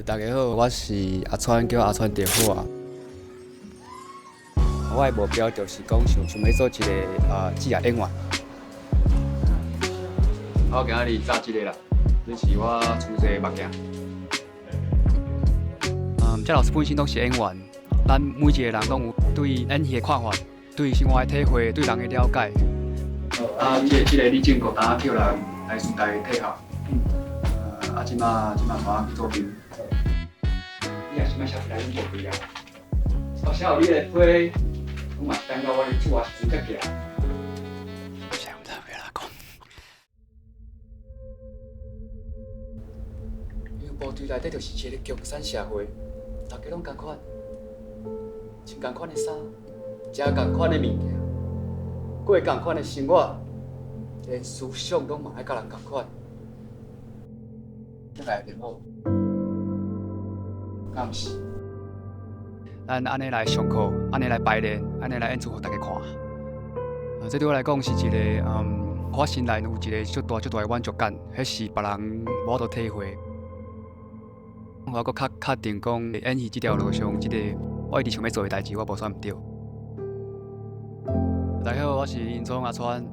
大家好，我是阿川，叫阿川电火啊。我的目标就是讲想要做一个职业演员。我今日炸这个啦，这是我出的目镜。这老师本身都是演员，咱每一个人都有对演戏的看法，对生活的体会，对人的了解。这个李正国打叫人来顺带退学。即马帮去做兵。你也是要小弟来做兵啊？小弟来推，我嘛是等到我的厝啊是真正行。现在唔知要哪讲。因为部队内底就是一个共产社会，大家拢同款，穿同款的衫，食同款的物件，过同款的生活，连思想拢嘛爱甲人同款。这来电话，敢毋是？咱安尼来上课，安尼来排练，安尼来演出互大家看。这对我来讲是一个我心内有一个足大的满足感，迄是别人无法体会。我搁较确定讲演戏这条路上，我一直想要做的代志，我无选唔对。大家好，我是林聪阿川。